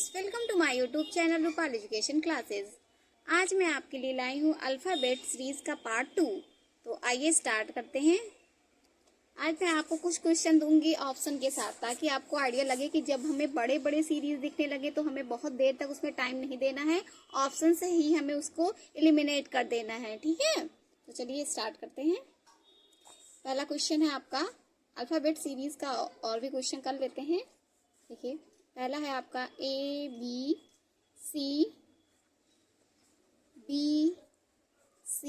Welcome to my YouTube channel Rupal education classes. आज मैं आपके लिए लाई हूँ अल्फ़ाबेट सीरीज का पार्ट 2। तो आइए स्टार्ट करते हैं। आज मैं आपको कुछ क्वेश्चन दूंगी ऑप्शन के साथ, ताकि आपको आइडिया लगे कि जब हमें बड़े बड़े सीरीज दिखने लगे तो हमें बहुत देर तक उसमें टाइम नहीं देना है, ऑप्शन से ही हमें उसको एलिमिनेट कर देना है। ठीक है, तो चलिए स्टार्ट करते हैं। पहला क्वेश्चन है आपका अल्फ़ाबेट सीरीज का, और भी क्वेश्चन कर लेते हैं। देखिए, पहला है आपका A B C B C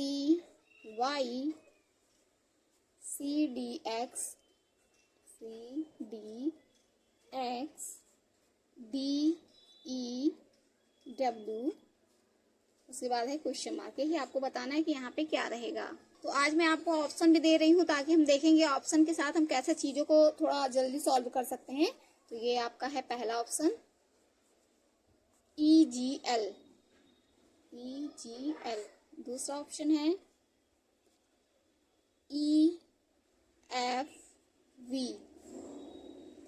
Y C D X C D X D E W। उसके बाद है क्वेश्चन मार्क। यही आपको बताना है कि यहाँ पे क्या रहेगा। तो आज मैं आपको ऑप्शन भी दे रही हूँ, ताकि हम देखेंगे ऑप्शन के साथ हम कैसे चीज़ों को थोड़ा जल्दी सॉल्व कर सकते हैं। तो ये आपका है पहला ऑप्शन EGL। दूसरा ऑप्शन है EFV।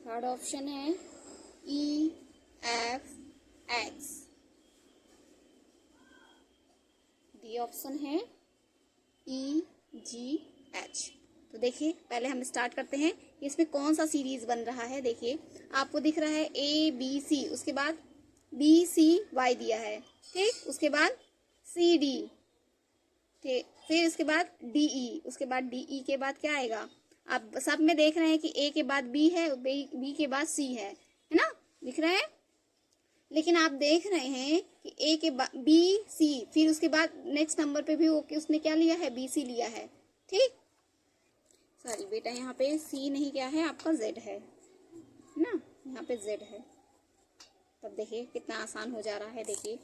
थर्ड ऑप्शन है EFX। डी ऑप्शन है EGH। तो देखिए, पहले हम स्टार्ट करते हैं इसमें कौन सा सीरीज बन रहा है। देखिए, आपको दिख रहा है ABC, उसके बाद BCY दिया है, ठीक। उसके बाद CD, ठीक। फिर उसके बाद DE, उसके बाद DE के बाद क्या आएगा। आप सब में देख रहे हैं कि A के बाद B है, B के बाद C है ना, दिख रहा है। लेकिन आप देख रहे हैं कि A के बाद BC, फिर उसके बाद नेक्स्ट नंबर पे भी उसने क्या लिया है, BC लिया है, ठीक। सॉरी बेटा, यहाँ पे C नहीं, क्या है आपका Z है ना, यहाँ पे Z है। तब देखिए कितना आसान हो जा रहा है। देखिए,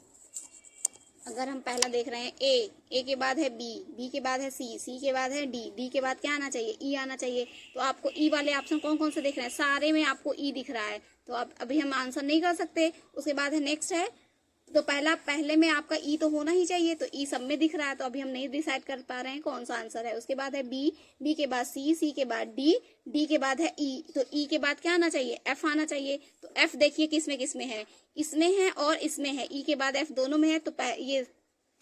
अगर हम पहला देख रहे हैं A के बाद है B के बाद है C के बाद है D के बाद क्या आना चाहिए, E आना चाहिए। तो आपको E वाले ऑप्शन कौन कौन से दिख रहे हैं, सारे में आपको E दिख रहा है। तो अब अभी हम आंसर नहीं कर सकते। उसके बाद है नेक्स्ट है, तो पहले में आपका E तो होना ही चाहिए, तो E सब में दिख रहा है। तो अभी हम नहीं डिसाइड कर पा रहे हैं कौन सा आंसर है। उसके बाद है B के बाद C के बाद D के बाद है E। तो E के बाद क्या आना चाहिए, F आना चाहिए। तो F देखिए किसमें है, इसमें है और इसमें है। E के बाद F दोनों में है। तो ये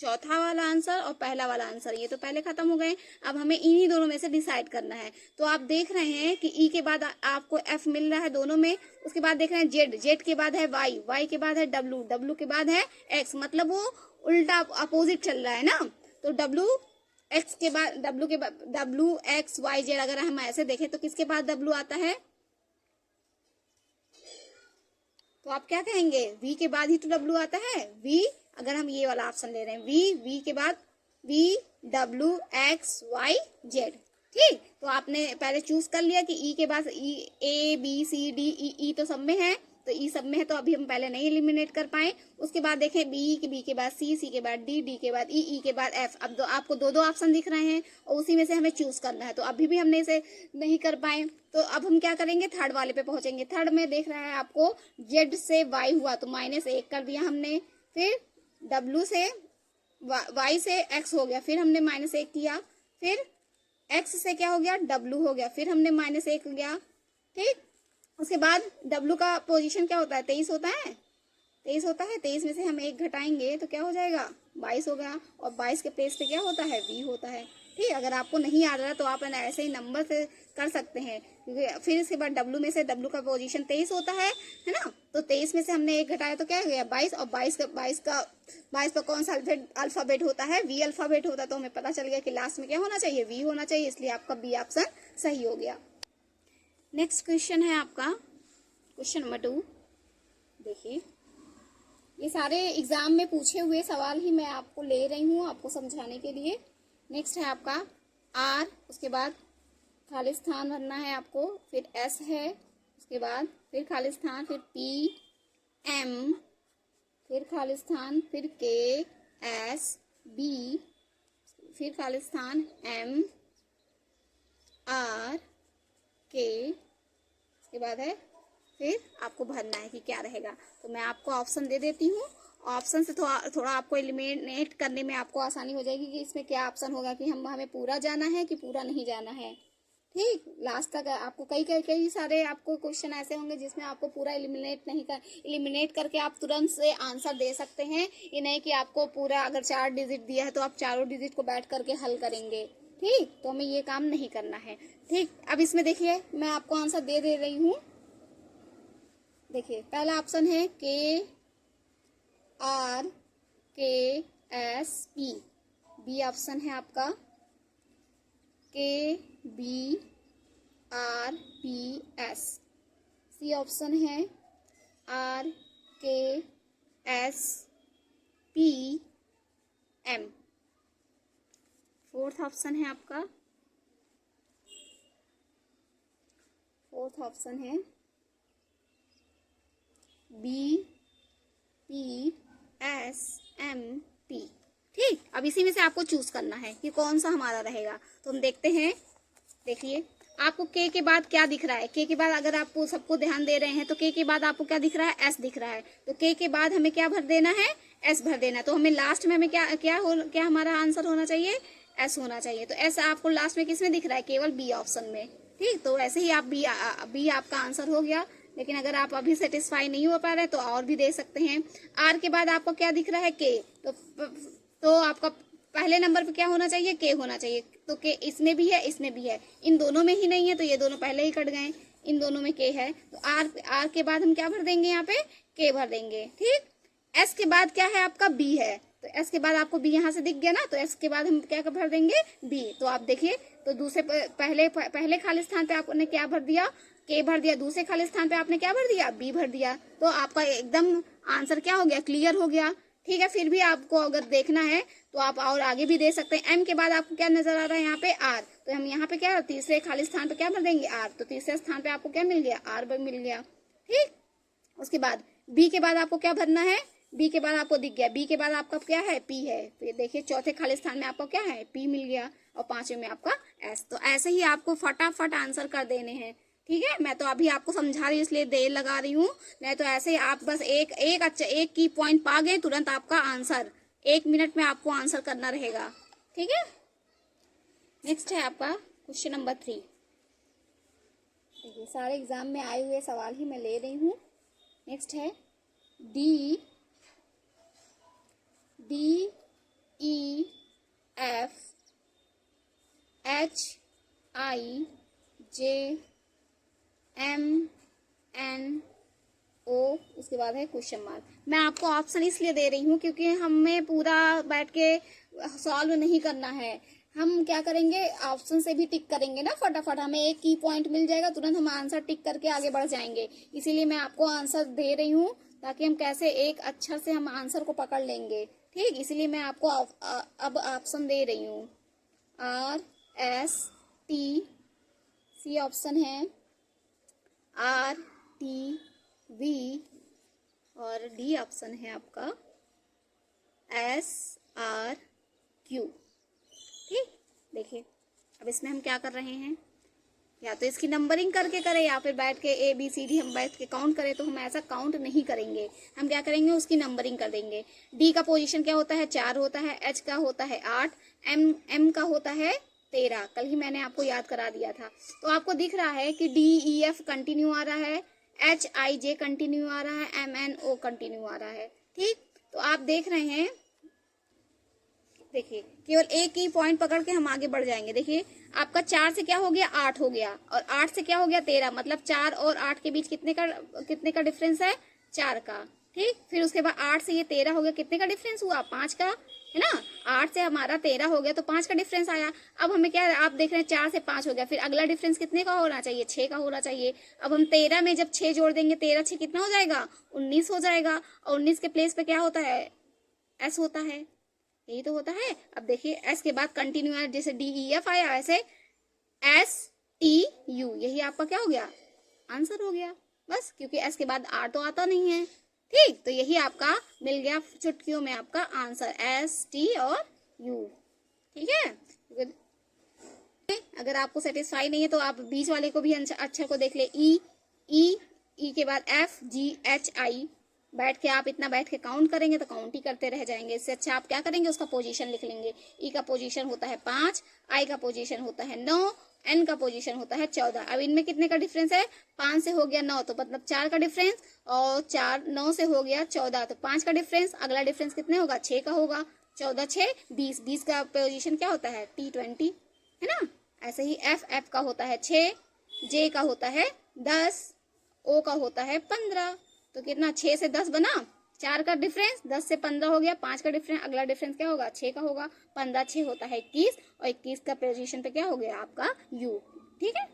चौथा वाला आंसर और पहला वाला आंसर, ये तो पहले खत्म हो गए। अब हमें इन्हीं दोनों में से डिसाइड करना है। तो आप देख रहे हैं कि E के बाद आपको F मिल रहा है दोनों में। उसके बाद देख रहे हैं Z के बाद है Y के बाद है W के बाद है X, मतलब वो उल्टा अपोजिट चल रहा है ना। तो X के बाद W X Y Z, अगर हम ऐसे देखें तो किसके बाद W आता है, तो आप क्या कहेंगे, V के बाद ही तो W आता है। V, अगर हम ये वाला ऑप्शन ले रहे हैं, V के बाद V W X Y Z, ठीक। तो आपने पहले चूज कर लिया कि E के बाद A B C D E तो सब में है, तो E सब में है, तो अभी हम पहले नहीं एलिमिनेट कर पाए। उसके बाद देखें B के बाद C के बाद D के बाद E के बाद F। अब आपको दो ऑप्शन दिख रहे हैं और उसी में से हमें चूज करना है। तो अभी भी हमने इसे नहीं कर पाए, तो अब हम क्या करेंगे, थर्ड वाले पे पहुंचेंगे। थर्ड में देख रहा है आपको Z से Y हुआ, तो -1 कर दिया हमने। फिर W से Y से X हो गया, फिर हमने -1 किया। फिर X से क्या हो गया, W हो गया, फिर हमने -1 किया, ठीक। उसके बाद W का पोजीशन क्या होता है, 23 होता है। 23 में से हम 1 घटाएंगे तो क्या हो जाएगा, 22 हो गया। और 22 के प्लेस पे क्या होता है, V होता है, ठीक। अगर आपको नहीं आ रहा तो आप ऐसे ही नंबर से कर सकते हैं, क्योंकि फिर इसके बाद W में से W का पोजीशन 23 होता है ना। तो 23 में से हमने 1 घटाया तो क्या हो गया, 22। और 22 पर कौन सा अल्फाबेट होता है, V अल्फाबेट होता है। तो हमें पता चल गया कि लास्ट में क्या होना चाहिए, V होना चाहिए, इसलिए आपका B ऑप्शन सही हो गया। नेक्स्ट क्वेश्चन है आपका क्वेश्चन नंबर 2। देखिए, ये सारे एग्जाम में पूछे हुए सवाल ही मैं आपको ले रही हूँ आपको समझाने के लिए। नेक्स्ट है आपका R, उसके बाद खालिस्तान भरना है आपको, फिर S है, उसके बाद फिर खालिस्तान, फिर P M, फिर खालिस्तान, फिर K S B, फिर खालिस्तान M R K, उसके बाद है फिर आपको भरना है कि क्या रहेगा। तो मैं आपको ऑप्शन दे देती हूँ, ऑप्शन से थोड़ा आपको एलिमिनेट करने में आपको आसानी हो जाएगी कि इसमें क्या ऑप्शन होगा, कि हमें पूरा जाना है कि पूरा नहीं जाना है, ठीक, लास्ट तक आपको कई कई कई सारे आपको क्वेश्चन ऐसे होंगे जिसमें आपको पूरा इलिमिनेट करके आप तुरंत से आंसर दे सकते हैं। ये नहीं कि आपको पूरा अगर 4 डिजिट दिया है तो आप चारों डिजिट को बैठ करके हल करेंगे। ठीक, तो हमें ये काम नहीं करना है। ठीक, अब इसमें देखिए मैं आपको आंसर दे रही हूँ। देखिए पहला ऑप्शन है KRKSP, बी ऑप्शन है आपका KBRPS, सी ऑप्शन है RKSPM, फोर्थ ऑप्शन है आपका BPSMP। ठीक, अब इसी में से आपको चूज करना है कि कौन सा हमारा रहेगा। तो हम देखते हैं। देखिए आपको के के बाद क्या दिख रहा है। के के बाद अगर आपको सबको ध्यान दे रहे हैं तो के के बाद आपको क्या दिख रहा है, एस दिख रहा है। तो के बाद हमें क्या भर देना है, एस भर देना है। तो हमें लास्ट में हमें क्या हमारा आंसर होना चाहिए, एस होना चाहिए। तो एस आपको लास्ट में किसमें दिख रहा है, केवल बी ऑप्शन में। ठीक, तो ऐसे ही आप बी आपका आंसर हो गया। लेकिन अगर आप अभी सेटिस्फाई नहीं हो पा रहे तो और भी दे सकते हैं। आर के बाद आपको क्या दिख रहा है, के। तो आपका पहले नंबर पे क्या होना चाहिए, के होना चाहिए। तो के इसमें भी है, इसमें भी है, इन दोनों में ही नहीं है तो ये दोनों पहले ही कट गए। इन दोनों में के है तो आर के बाद हम क्या भर देंगे, यहाँ पे के भर देंगे। ठीक, एस के बाद क्या है आपका, बी है। तो एस के बाद आपको बी यहाँ से दिख गया ना, तो एस के बाद हम क्या भर देंगे, बी। तो आप देखिए, तो दूसरे पहले खाली स्थान पे आपने क्या भर दिया, के भर दिया। दूसरे खाली स्थान पे आपने क्या भर दिया, बी भर दिया। तो आपका एकदम आंसर क्या हो गया, क्लियर हो गया। ठीक है, फिर भी आपको अगर देखना है तो आप और आगे भी दे सकते हैं। एम के बाद आपको क्या नजर आ रहा है, यहाँ पे आर। तो हम यहाँ पे क्या, तीसरे खाली स्थान पे क्या भर देंगे, आर। तो तीसरे स्थान पे आपको क्या मिल गया, आर मिल गया। ठीक, उसके बाद बी के बाद आपको क्या भरना है, बी के बाद आपको दिख गया। बी के बाद आपका क्या है, पी है। तो ये देखिए चौथे खाली स्थान में आपको क्या है, पी मिल गया। और पांचवें में आपका एस। तो ऐसे ही आपको फटाफट आंसर कर देने हैं। ठीक है, मैं तो अभी आपको समझा रही हूँ इसलिए देर लगा रही हूँ। नहीं तो ऐसे ही आप बस एक की पॉइंट पा गए, तुरंत आपका आंसर 1 मिनट में आपको आंसर करना रहेगा। ठीक है, नेक्स्ट है आपका क्वेश्चन नंबर 3। देखिए सारे एग्जाम में आए हुए सवाल ही मैं ले रही हूँ। नेक्स्ट है DEF HIJMNO, उसके बाद है क्वेश्चन मार्क। मैं आपको ऑप्शन इसलिए दे रही हूँ क्योंकि हमें पूरा बैठ के सॉल्व नहीं करना है। हम क्या करेंगे, ऑप्शन से भी टिक करेंगे ना, फटाफट हमें एक की पॉइंट मिल जाएगा, तुरंत हम आंसर टिक करके आगे बढ़ जाएंगे। इसीलिए मैं आपको आंसर दे रही हूँ ताकि हम कैसे एक अच्छा से हम आंसर को पकड़ लेंगे। ठीक, इसलिए मैं आपको अब ऑप्शन दे रही हूँ। RST, सी ऑप्शन है RTV, और डी ऑप्शन है आपका SRQ। ठीक, देखिए अब इसमें हम क्या कर रहे हैं, या तो इसकी नंबरिंग करके करें या फिर बैठ के ABCD हम बैठ के काउंट करें। तो हम ऐसा काउंट नहीं करेंगे, हम क्या करेंगे, उसकी नंबरिंग कर देंगे। डी का पोजीशन क्या होता है, 4 होता है। एच का होता है 8। एम का होता है 13। कल ही मैंने आपको याद करा दिया था। तो आपको दिख रहा है कि DEF कंटिन्यू आ रहा है, HIJ कंटिन्यू आ रहा है, MNO कंटिन्यू आ रहा है। ठीक, तो आप देख रहे हैं, देखिए केवल एक ही पॉइंट पकड़ के हम आगे बढ़ जाएंगे। देखिए आपका 4 से क्या हो गया, 8 हो गया, और 8 से क्या हो गया, 13। मतलब 4 और 8 के बीच कितने का डिफरेंस है, 4 का। ठीक, फिर उसके बाद 8 से ये 13 हो गया, कितने का डिफरेंस हुआ, 5 का, है ना। 8 से हमारा 13 हो गया तो 5 का डिफरेंस आया। अब हमें क्या, आप देख रहे हैं 4 से 5 हो गया, फिर अगला डिफरेंस कितने का होना चाहिए, 6 का होना चाहिए। अब हम 13 में जब 6 जोड़ देंगे, 13 6 कितना हो जाएगा, 19 हो जाएगा। और 19 के प्लेस पे क्या होता है, एस होता है, यही तो होता है। अब देखिए एस के बाद कंटिन्यू है, जैसे DEF आया वैसे STU, यही आपका क्या हो गया, आंसर हो गया बस, क्योंकि एस के बाद आर तो आता नहीं है। ठीक, तो यही आपका मिल गया चुटकियों में आपका आंसर, ST और U। ठीक है, अगर आपको सेटिस्फाई नहीं है तो आप बीच वाले को भी अक्षर को देख ले। ई के बाद FGHI, बैठ के आप इतना बैठ के काउंट करेंगे तो काउंट ही करते रह जाएंगे। इससे अच्छा आप क्या करेंगे, उसका पोजीशन लिख लेंगे। ई का पोजीशन होता है 5, आई का पोजीशन होता है 9, n का पोजीशन होता है 14। अब इनमें कितने का डिफरेंस है, 5 से हो गया 9 तो मतलब 4 का डिफरेंस, और 4 9 से हो गया 14 तो 5 का डिफरेंस। अगला डिफरेंस कितने होगा, 6 का होगा। 14 6 20, 20 का पोजीशन क्या होता है, T20 है ना। ऐसे ही एफ का होता है 6, जे का होता है 10, ओ का होता है 15। तो कितना, 6 से 10 बना, 4 का डिफरेंस, 10 से 15 हो गया, 5 का डिफरेंस। अगला डिफरेंस क्या होगा, 6 का होगा। 15 6 होता है 21, और 21 का पोजीशन पे क्या हो गया आपका यू। ठीक है,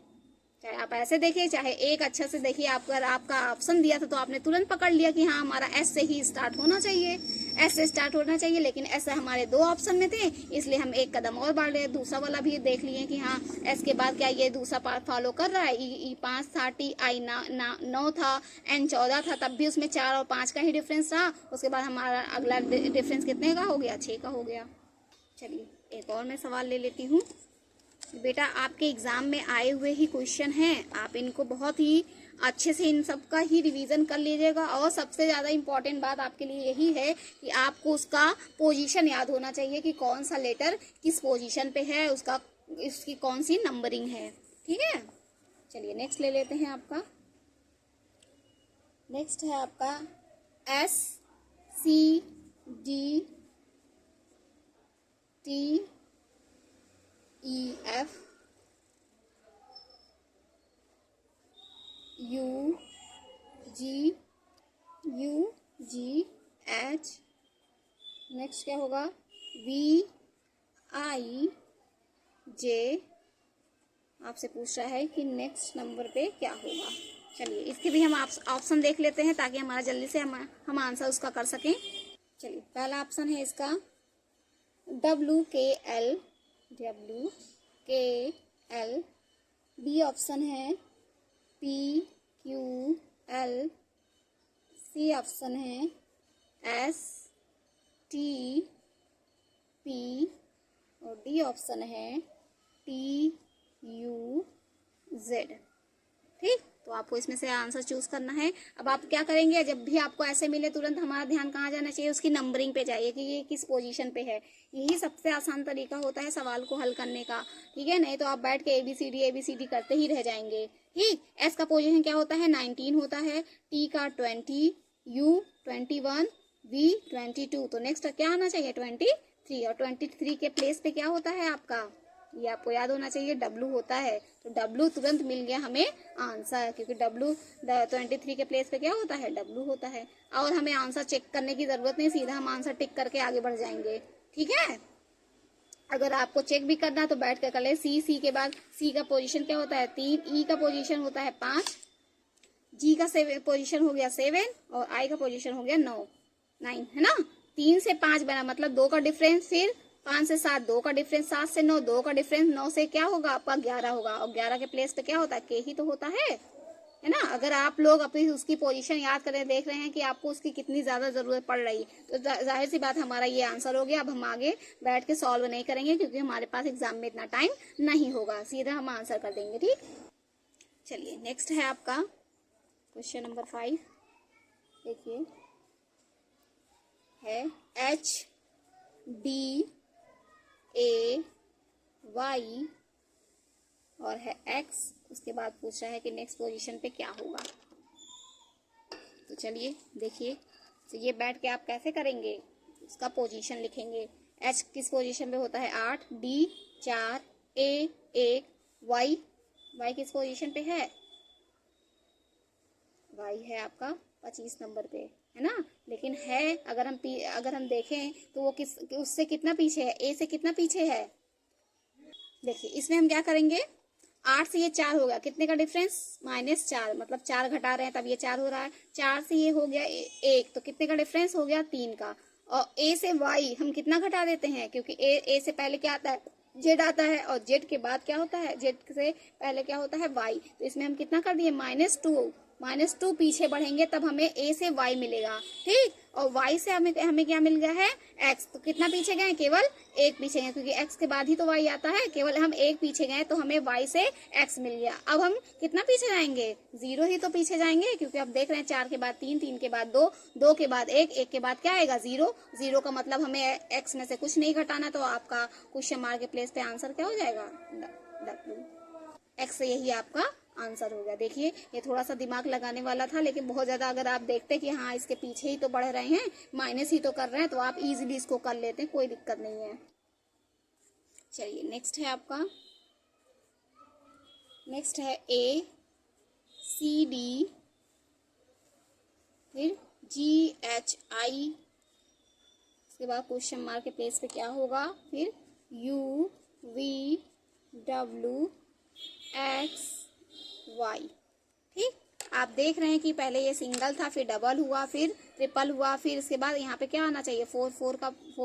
चाहे आप ऐसे देखिए चाहे एक अच्छा से देखिए। अगर आपका ऑप्शन दिया था तो आपने तुरंत पकड़ लिया कि हाँ हमारा एस से ही स्टार्ट होना चाहिए, एस से स्टार्ट होना चाहिए, लेकिन ऐसा हमारे 2 ऑप्शन में थे, इसलिए हम एक कदम और बढ़ रहे। दूसरा वाला भी देख लिए कि हाँ एस के बाद क्या ये दूसरा पार्ट फॉलो कर रहा है। ई 5 था, टी आई 9 था, एन 14 था, तब भी उसमें 4 और 5 का ही डिफरेंस रहा। उसके बाद हमारा अगला डिफरेंस कितने का हो गया, 6 का हो गया। चलिए एक और मैं सवाल ले लेती हूँ। बेटा आपके एग्जाम में आए हुए ही क्वेश्चन हैं, आप इनको बहुत ही अच्छे से इन सब का ही रिवीजन कर लीजिएगा। और सबसे ज़्यादा इम्पोर्टेंट बात आपके लिए यही है कि आपको उसका पोजीशन याद होना चाहिए कि कौन सा लेटर किस पोजीशन पे है, उसका इसकी कौन सी नंबरिंग है। ठीक है, चलिए नेक्स्ट ले लेते हैं। आपका नेक्स्ट है आपका S C D T E F U G H, next क्या होगा, वी आई जे। आपसे पूछ रहा है कि नेक्स्ट नंबर पे क्या होगा। चलिए इसके भी हम ऑप्शन देख लेते हैं ताकि हमारा जल्दी से हम आंसर उसका कर सकें। चलिए पहला ऑप्शन है इसका WKL, बी ऑप्शन है PQL, सी ऑप्शन है STP, और डी ऑप्शन है TUZ। ठीक, तो आपको इसमें से आंसर चूज करना है। अब आप क्या करेंगे, जब भी आपको ऐसे मिले तुरंत हमारा ध्यान कहाँ जाना चाहिए, उसकी नंबरिंग पे जाइए कि ये किस पोजीशन पे है। यही सबसे आसान तरीका होता है सवाल को हल करने का। ठीक है, नहीं तो आप बैठ के ABCD करते ही रह जाएंगे। ठीक, एस का पोजीशन क्या होता है, 19 होता है, टी का 20, यू 21, वी 22। तो नेक्स्ट क्या आना चाहिए, 23, और 23 के प्लेस पे क्या होता है आपका, ये आपको याद होना चाहिए, W होता है। तो W तुरंत मिल गया हमें आंसर, क्योंकि W 23 के प्लेस पे क्या होता है, W होता है। और हमें आंसर चेक करने की जरूरत नहीं, सीधा हम आंसर टिक करके आगे बढ़ जाएंगे। ठीक है, अगर आपको चेक भी करना तो बैठ कर कर ले। सी के बाद सी का पोजीशन क्या होता है, 3, ई का पोजीशन होता है 5, जी का पोजीशन हो गया 7, और आई का पोजीशन हो गया 9 है ना। 3 से 5 बना मतलब 2 का डिफरेंस, फिर 5 से 7 2 का डिफरेंस, 7 से 9 2 का डिफरेंस, 9 से क्या होगा आपका 11 होगा, और 11 के प्लेस पे क्या होता है, के ही तो होता है ना। अगर आप लोग अपनी उसकी पोजीशन याद करें, देख रहे हैं कि आपको उसकी कितनी ज्यादा जरूरत पड़ रही, तो जाहिर सी बात हमारा ये आंसर हो गया। अब हम आगे बैठ के सॉल्व नहीं करेंगे क्योंकि हमारे पास एग्जाम में इतना टाइम नहीं होगा, सीधा हम आंसर कर देंगे। ठीक, चलिए नेक्स्ट है आपका क्वेश्चन नंबर 5। देखिए है HDAY और है X, उसके बाद पूछ रहा है कि नेक्स्ट पोजीशन पे क्या होगा। तो चलिए देखिए, तो ये बैठ के आप कैसे करेंगे, उसका पोजीशन लिखेंगे। H किस पोजीशन पे होता है, 8, D 4, A 1, Y किस पोजीशन पे है, Y है आपका 25 नंबर पे, है ना। लेकिन है अगर हम देखें तो वो उससे कितना पीछे है, A से कितना पीछे है। देखिए इसमें हम क्या करेंगे, 8 से ये 4 हो गया, कितने का डिफरेंस, -4, मतलब 4 घटा रहे हैं तब ये 4 हो रहा है। 4 से ये हो गया 1, तो कितने का डिफरेंस हो गया, 3 का। और A से Y हम कितना घटा देते हैं, क्योंकि A से पहले क्या आता है, Z आता है, और Z के बाद क्या होता है, Z से पहले क्या होता है, Y। तो इसमें हम कितना कर दिए, -2 पीछे बढ़ेंगे तब हमें A से Y मिलेगा। ठीक, और Y से हमें क्या मिल गया है, X। तो कितना पीछे गए, केवल 1 पीछे गए, क्योंकि X के बाद ही तो Y आता है, केवल हम 1 पीछे गए तो हमें Y से X मिल गया। अब हम कितना पीछे जाएंगे, 0 ही तो पीछे जाएंगे, क्योंकि अब देख रहे हैं 4 के बाद 3, 3 के बाद 2, 2 के बाद 1, 1 के बाद क्या आएगा, 0। 0 का मतलब हमें X में से कुछ नहीं घटाना, तो आपका क्वेश्चन मार्क के प्लेस पे आंसर क्या हो जाएगा, W। एक्स से यही आपका आंसर हो गया। देखिए ये थोड़ा सा दिमाग लगाने वाला था, लेकिन बहुत ज्यादा अगर आप देखते कि हाँ इसके पीछे ही तो बढ़ रहे हैं, माइनस ही तो कर रहे हैं, तो आप इजीली इसको कर लेते हैं, कोई दिक्कत नहीं है। चलिए नेक्स्ट है आपका, नेक्स्ट है ए सी डी, फिर जी एच आई, उसके बाद क्वेश्चन मार्क के प्लेस पे क्या होगा, फिर U V W X Y. ठीक, आप देख रहे हैं कि पहले ये सिंगल था, फिर डबल हुआ, फिर ट्रिपल हुआ, फिर इसके बाद यहाँ पे क्या आना चाहिए, फोर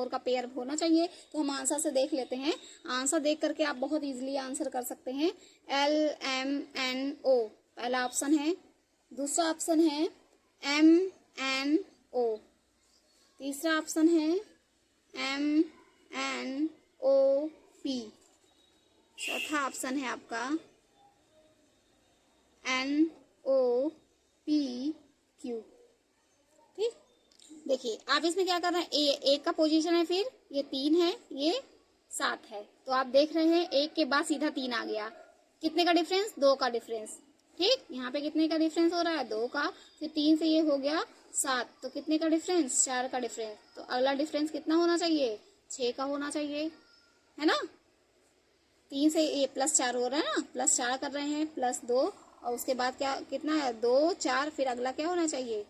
का पेयर होना चाहिए। तो हम आंसर से देख लेते हैं, आंसर देख करके आप बहुत इजीली आंसर कर सकते हैं। LMNO पहला ऑप्शन है, दूसरा ऑप्शन है MNO, तीसरा ऑप्शन है MNOP, चौथा ऑप्शन है आपका NOPQ। ठीक, देखिए आप इसमें क्या कर रहे हैं, एक का पोजीशन है, फिर ये 3 है, ये 7 है, तो आप देख रहे हैं एक के बाद सीधा 3 आ गया। कितने का डिफरेंस, 2 का डिफरेंस। ठीक, यहाँ पे कितने का डिफरेंस हो रहा है, 2 का, फिर 3 से ये हो गया 7, तो कितने का डिफरेंस, 4 का डिफरेंस। तो अगला डिफरेंस कितना होना चाहिए, 6 का होना चाहिए, है ना। 3 से ये +4 हो रहा है ना, +4 कर रहे हैं, +2, और उसके बाद क्या कितना है, 2 4, फिर अगला क्या होना चाहिए,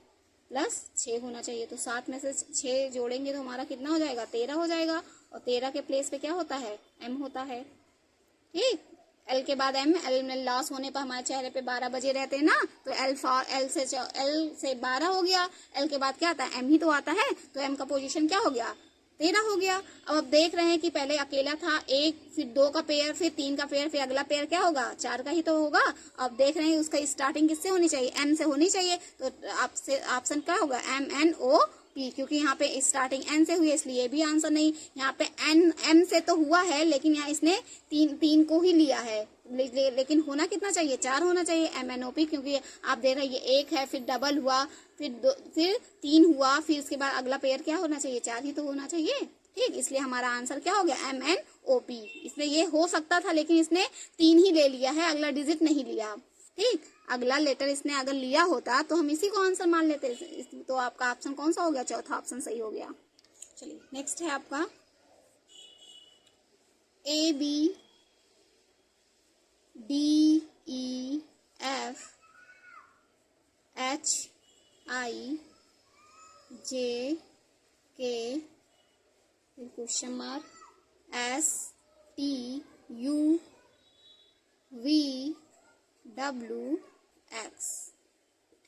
+6 होना चाहिए। तो 7 में से 6 जोड़ेंगे तो हमारा कितना हो जाएगा, 13 हो जाएगा, और 13 के प्लेस पे क्या होता है, M होता है। ठीक, L के बाद M, L में लॉस होने पर हमारे चेहरे पे 12 बजे रहते हैं ना, तो L से 12 हो गया, L के बाद क्या आता है, M ही तो आता है, तो M का पोजीशन क्या हो गया, 13 हो गया। अब आप देख रहे हैं कि पहले अकेला था 1, फिर 2 का पेयर, फिर 3 का पेयर, फिर अगला पेयर क्या होगा, 4 का ही तो होगा। अब देख रहे हैं उसका स्टार्टिंग किससे होनी चाहिए, M से होनी चाहिए, तो आपसे ऑप्शन क्या होगा, MNOP, क्योंकि यहाँ पे स्टार्टिंग N से हुई है, इसलिए ये भी आंसर नहीं। यहाँ पे M से तो हुआ है, लेकिन यहाँ इसने 3 को ही लिया है, लेकिन होना कितना चाहिए, 4 होना चाहिए, MNOP, क्योंकि आप देख रहे हैं ये 1 है, फिर डबल हुआ, फिर 3 हुआ, फिर इसके बाद अगला पेयर क्या होना चाहिए, 4 ही तो होना चाहिए। ठीक, इसलिए हमारा आंसर क्या हो गया, MNOP। इसमें ये हो सकता था, लेकिन इसने 3 ही ले लिया है, अगला डिजिट नहीं लिया। ठीक, अगला लेटर इसने अगर लिया होता तो हम इसी को आंसर मान लेते, तो आपका ऑप्शन कौन सा हो गया, चौथा ऑप्शन सही हो गया। चलिए नेक्स्ट है आपका ABDEF HIJK, फिर क्वेश्चन मार्क STUVWX।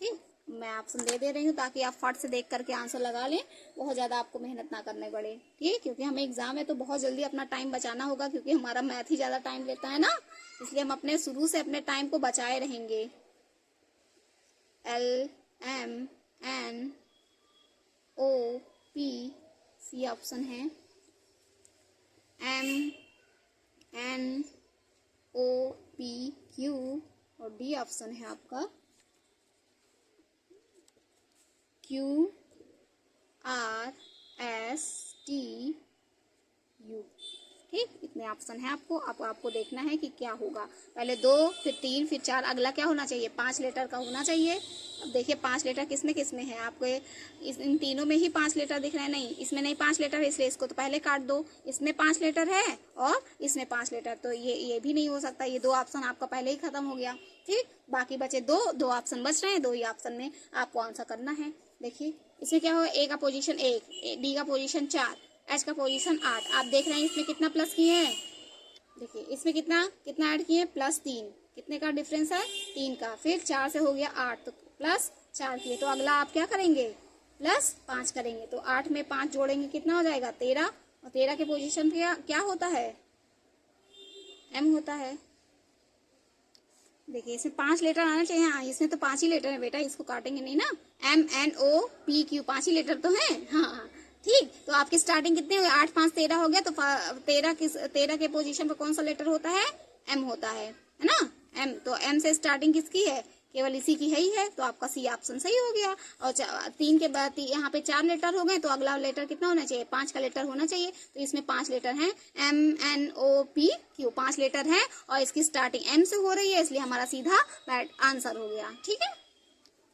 ठीक, मैं ऑप्शन दे रही हूँ ताकि आप फट से देख करके आंसर लगा लें, बहुत ज़्यादा आपको मेहनत ना करने पड़े। ठीक, क्योंकि हमें एग्जाम है तो बहुत जल्दी अपना टाइम बचाना होगा, क्योंकि हमारा मैथ ही ज़्यादा टाइम लेता है ना, इसलिए हम अपने शुरू से अपने टाइम को बचाए रहेंगे। LMNOP, सी ऑप्शन है, MNOPQ, और डी ऑप्शन है आपका QRSTU। ठीक, इतने ऑप्शन है आपको देखना है कि क्या होगा, पहले 2, फिर 3, फिर 4, अगला क्या होना चाहिए, 5 लेटर का होना चाहिए। अब देखिए 5 लेटर किसमें किसमें है, आपको इन तीनों में ही 5 लेटर दिख रहे हैं, नहीं इसमें नहीं 5 लेटर है, इसलिए इसको तो पहले काट दो। इसमें 5 लेटर है और इसमें 5 लेटर, तो ये भी नहीं हो सकता, ये 2 ऑप्शन आपका पहले ही खत्म हो गया। ठीक, बाकी बचे 2 ऑप्शन बच रहे हैं, 2 ही ऑप्शन में आपको आंसर करना है। देखिए इसमें क्या होगा, ए का पोजीशन 1, डी का पोजीशन 4, एच का पोजीशन 8। आप देख रहे हैं इसमें कितना प्लस किए हैं, देखिए इसमें कितना ऐड किए हैं, +3, कितने का डिफरेंस है, 3 का, फिर 4 से हो गया 8, तो +4 किए, तो अगला आप क्या करेंगे, +5 करेंगे, तो 8 में 5 जोड़ेंगे कितना हो जाएगा, 13, और 13 के पोजीशन पे क्या होता है, M होता है। देखिए इसमें 5 लेटर आना चाहिए, हाँ इसमें तो 5 ही लेटर है बेटा, इसको काटेंगे नहीं ना, MNOPQ 5 ही लेटर तो हैं। हाँ ठीक, तो आपकी स्टार्टिंग कितने हुए, 8 5 13 हो गया, तो 13 के पोजीशन पे कौन सा लेटर होता है, M होता है ना, M। तो M से स्टार्टिंग किसकी है, केवल इसी की है ही है, तो आपका सी ऑप्शन सही हो गया। और 3 के बाद यहाँ पे 4 लेटर हो गए, तो अगला लेटर कितना होना चाहिए, 5 का लेटर होना चाहिए। तो इसमें 5 लेटर हैं, MNOPQ 5 लेटर हैं, और इसकी स्टार्टिंग M से हो रही है, इसलिए हमारा सीधा आंसर हो गया। ठीक है,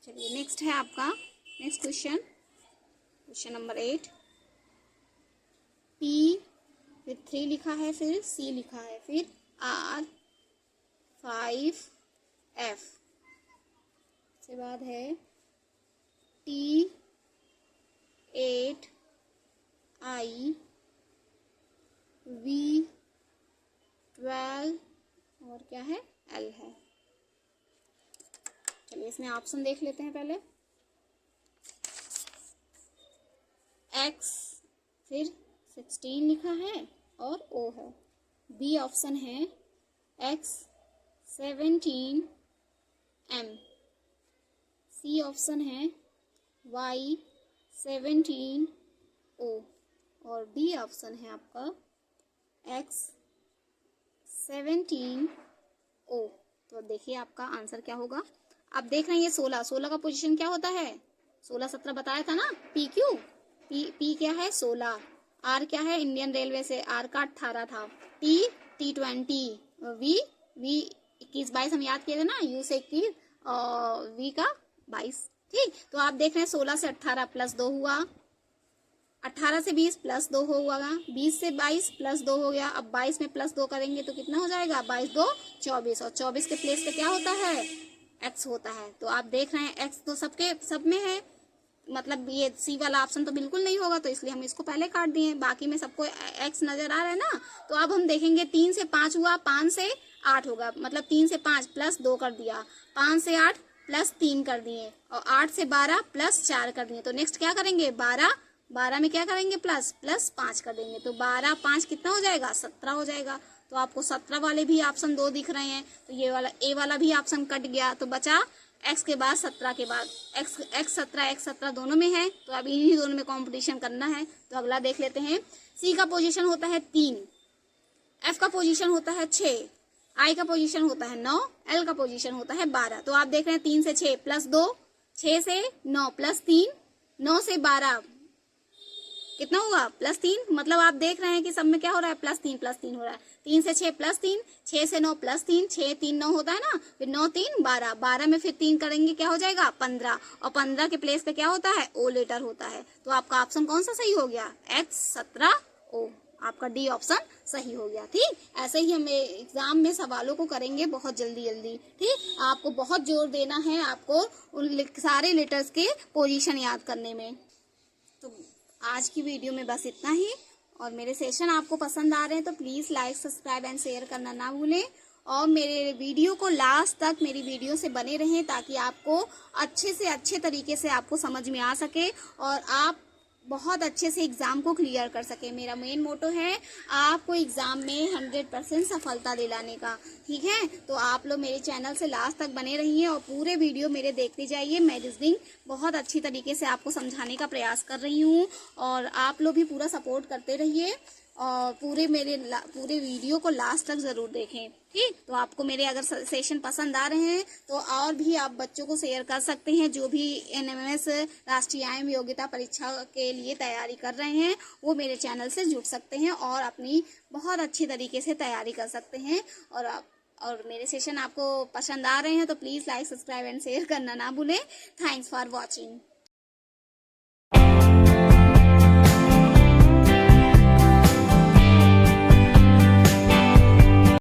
चलिए नेक्स्ट है आपका next question, question number 8। P फिर 3 लिखा है, फिर C लिखा है, फिर R 5 F से बाद है T 8 I V 12 और क्या है L है। चलिए इसमें ऑप्शन देख लेते हैं पहले। X फिर 16 लिखा है और O है। B ऑप्शन है X 17 M। C ऑप्शन है Y 17 O और D ऑप्शन है आपका X 17 O। तो देखिए आपका आंसर क्या होगा। आप देख रहे हैं ये 16 का पोजीशन क्या होता है, 16 17 बताया था ना। PQ P क्या है 16, R क्या है इंडियन रेलवे से R का 18 था, T 20, V 21 22 हम याद किए थे ना, U से 21 और V का 22। ठीक, तो आप देख रहे हैं 16 से 18 प्लस 2 हुआ, 18 से 20 प्लस 2 होगा, 20 से 22 प्लस 2 हो गया। अब 22 में प्लस 2 करेंगे तो कितना हो जाएगा, 22 2 24 और 24 के प्लेस पे क्या होता है X होता है। तो आप देख रहे हैं X तो सब में है, मतलब ये C वाला ऑप्शन तो बिल्कुल नहीं होगा, तो इसलिए हम इसको पहले काट दिए। बाकी में सबको X नजर आ रहा है ना। तो अब हम देखेंगे 3 से 5 हुआ, 5 से 8 होगा, मतलब 3 से 5 प्लस 2 कर दिया, 5 से 8 प्लस 3 कर दिए और 8 से 12 प्लस 4 कर दिए। तो नेक्स्ट क्या करेंगे, 12 में क्या करेंगे प्लस 5 कर देंगे। तो 12 5 कितना हो जाएगा, 17 हो जाएगा। तो आपको 17 वाले भी ऑप्शन 2 दिख रहे हैं, तो ये वाला A वाला भी ऑप्शन कट गया। तो बचा X के बाद 17 के बाद X 17 दोनों में है, तो अब इन्हीं दोनों में कंपटीशन करना है। तो अगला देख लेते हैं। C का पोजीशन होता है 3, F का पोजीशन होता है 6, I का पोजीशन होता है 9, L का पोजीशन होता है 12। तो आप देख रहे हैं 3 से 6 प्लस 2, 6 से 9 प्लस 3, 9 से 12 कितना होगा प्लस 3। मतलब आप देख रहे हैं कि सब में क्या हो रहा है, प्लस 3 हो रहा है। 3 से 6 प्लस 3, 6 से 9 प्लस 3, 6 3 9 होता है ना, फिर 9 3 12, 12 में फिर 3 करेंगे क्या हो जाएगा 15 और 15 के प्लेस पे क्या होता है O लेटर होता है। तो आपका ऑप्शन कौन सा सही हो गया, X 17 O। आपका D ऑप्शन सही हो गया। ठीक, ऐसे ही हम एग्जाम में सवालों को करेंगे बहुत जल्दी। ठीक, आपको बहुत जोर देना है आपको उन सारे लेटर्स के पोजीशन याद करने में। तो आज की वीडियो में बस इतना ही, और मेरे सेशन आपको पसंद आ रहे हैं तो please like subscribe and share करना ना भूलें, और मेरे वीडियो को लास्ट तक मेरी वीडियो से बने रहें ताकि आपको अच्छे से अच्छे तरीके से आपको समझ में आ सके और आप बहुत अच्छे से एग्ज़ाम को क्लियर कर सके। मेरा मेन मोटो है आपको एग्ज़ाम में 100% सफलता दिलाने का। ठीक है, तो आप लोग मेरे चैनल से लास्ट तक बने रहिए और पूरे वीडियो मेरे देखते जाइए। मैं रीजनिंग बहुत अच्छी तरीके से आपको समझाने का प्रयास कर रही हूँ, और आप लोग भी पूरा सपोर्ट करते रहिए और पूरे वीडियो को लास्ट तक ज़रूर देखें। ठीक, तो आपको मेरे अगर सेशन पसंद आ रहे हैं तो और भी आप बच्चों को शेयर कर सकते हैं। जो भी NMS राष्ट्रीय आय योग्यता परीक्षा के लिए तैयारी कर रहे हैं वो मेरे चैनल से जुड़ सकते हैं और अपनी बहुत अच्छी तरीके से तैयारी कर सकते हैं। और मेरे सेशन आपको पसंद आ रहे हैं तो please like subscribe and share करना ना भूलें। Thanks for watching.